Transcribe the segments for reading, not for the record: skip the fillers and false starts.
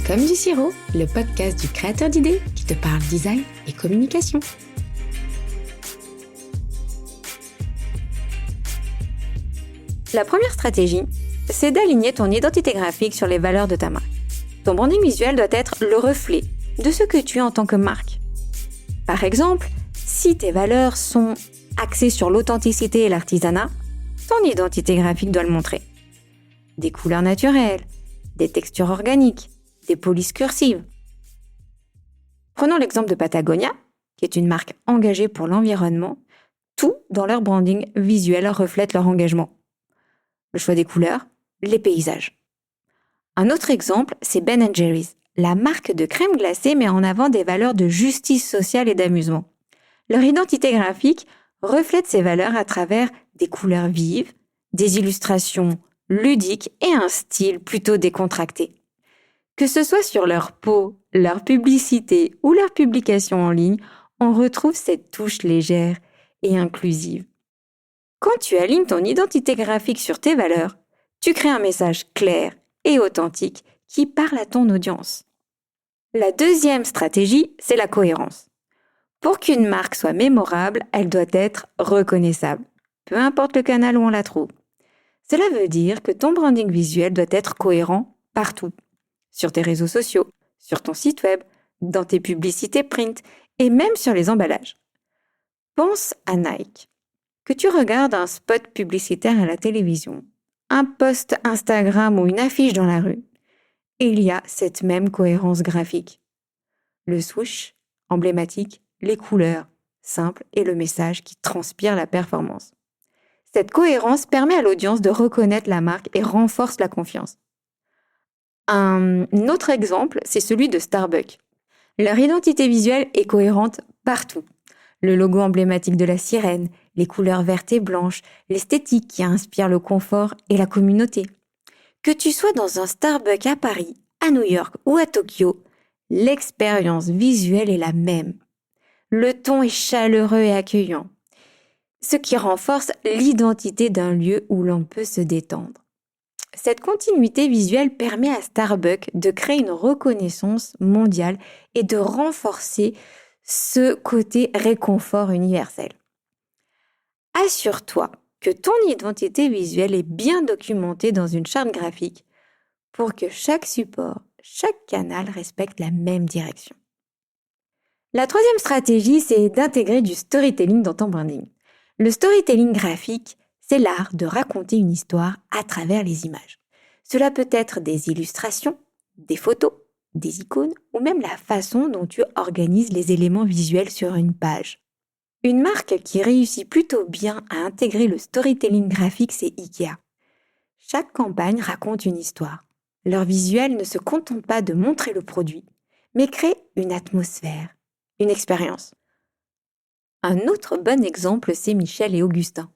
Comme du sirop, le podcast du créateur d'idées qui te parle design et communication. La première stratégie, c'est d'aligner ton identité graphique sur les valeurs de ta marque. Ton branding visuel doit être le reflet de ce que tu es en tant que marque. Par exemple, si tes valeurs sont axées sur l'authenticité et l'artisanat, ton identité graphique doit le montrer. Des couleurs naturelles, des textures organiques, des polices cursives. Prenons l'exemple de Patagonia, qui est une marque engagée pour l'environnement. Tout dans leur branding visuel reflète leur engagement. Le choix des couleurs, les paysages. Un autre exemple, c'est Ben & Jerry's. La marque de crème glacée met en avant des valeurs de justice sociale et d'amusement. Leur identité graphique reflète ces valeurs à travers des couleurs vives, des illustrations ludiques et un style plutôt décontracté. Que ce soit sur leur peau, leur publicité ou leur publication en ligne, on retrouve cette touche légère et inclusive. Quand tu alignes ton identité graphique sur tes valeurs, tu crées un message clair et authentique qui parle à ton audience. La deuxième stratégie, c'est la cohérence. Pour qu'une marque soit mémorable, elle doit être reconnaissable, peu importe le canal où on la trouve. Cela veut dire que ton branding visuel doit être cohérent partout. Sur tes réseaux sociaux, sur ton site web, dans tes publicités print et même sur les emballages. Pense à Nike. Que tu regardes un spot publicitaire à la télévision, un post Instagram ou une affiche dans la rue, il y a cette même cohérence graphique. Le swoosh, emblématique, les couleurs, simples et le message qui transpire la performance. Cette cohérence permet à l'audience de reconnaître la marque et renforce la confiance. Un autre exemple, c'est celui de Starbucks. Leur identité visuelle est cohérente partout. Le logo emblématique de la sirène, les couleurs vertes et blanches, l'esthétique qui inspire le confort et la communauté. Que tu sois dans un Starbucks à Paris, à New York ou à Tokyo, l'expérience visuelle est la même. Le ton est chaleureux et accueillant, ce qui renforce l'identité d'un lieu où l'on peut se détendre. Cette continuité visuelle permet à Starbucks de créer une reconnaissance mondiale et de renforcer ce côté réconfort universel. Assure-toi que ton identité visuelle est bien documentée dans une charte graphique pour que chaque support, chaque canal respecte la même direction. La troisième stratégie, c'est d'intégrer du storytelling dans ton branding. Le storytelling graphique, c'est l'art de raconter une histoire à travers les images. Cela peut être des illustrations, des photos, des icônes ou même la façon dont tu organises les éléments visuels sur une page. Une marque qui réussit plutôt bien à intégrer le storytelling graphique, c'est IKEA. Chaque campagne raconte une histoire. Leur visuel ne se contente pas de montrer le produit, mais crée une atmosphère, une expérience. Un autre bon exemple, c'est Michel et Augustin.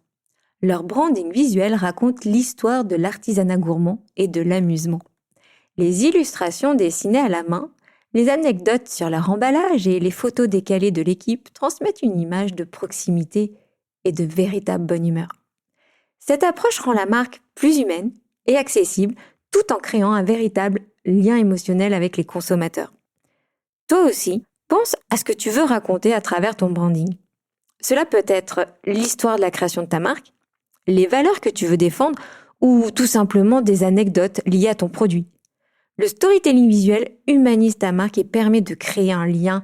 Leur branding visuel raconte l'histoire de l'artisanat gourmand et de l'amusement. Les illustrations dessinées à la main, les anecdotes sur leur emballage et les photos décalées de l'équipe transmettent une image de proximité et de véritable bonne humeur. Cette approche rend la marque plus humaine et accessible tout en créant un véritable lien émotionnel avec les consommateurs. Toi aussi, pense à ce que tu veux raconter à travers ton branding. Cela peut être l'histoire de la création de ta marque, les valeurs que tu veux défendre ou tout simplement des anecdotes liées à ton produit. Le storytelling visuel humanise ta marque et permet de créer un lien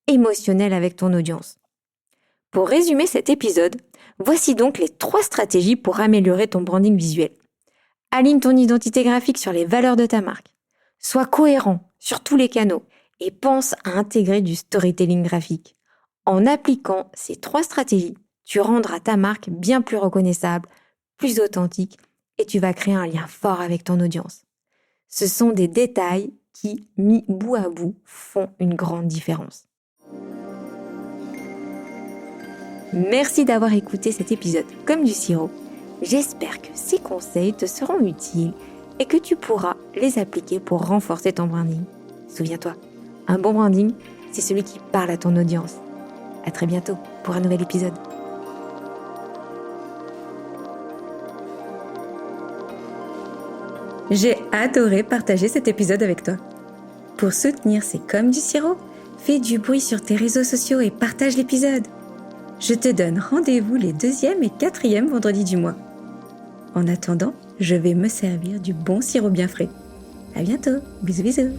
émotionnel avec ton audience. Pour résumer cet épisode, voici donc les 3 stratégies pour améliorer ton branding visuel. Aligne ton identité graphique sur les valeurs de ta marque. Sois cohérent sur tous les canaux et pense à intégrer du storytelling graphique. En appliquant ces 3 stratégies, tu rendras ta marque bien plus reconnaissable, plus authentique et tu vas créer un lien fort avec ton audience. Ce sont des détails qui, mis bout à bout, font une grande différence. Merci d'avoir écouté cet épisode comme du sirop. J'espère que ces conseils te seront utiles et que tu pourras les appliquer pour renforcer ton branding. Souviens-toi, un bon branding, c'est celui qui parle à ton audience. À très bientôt pour un nouvel épisode. J'ai adoré partager cet épisode avec toi. Pour soutenir C'est comme du sirop, fais du bruit sur tes réseaux sociaux et partage l'épisode. Je te donne rendez-vous les 2e et 4e vendredis du mois. En attendant, je vais me servir du bon sirop bien frais. À bientôt, bisous bisous.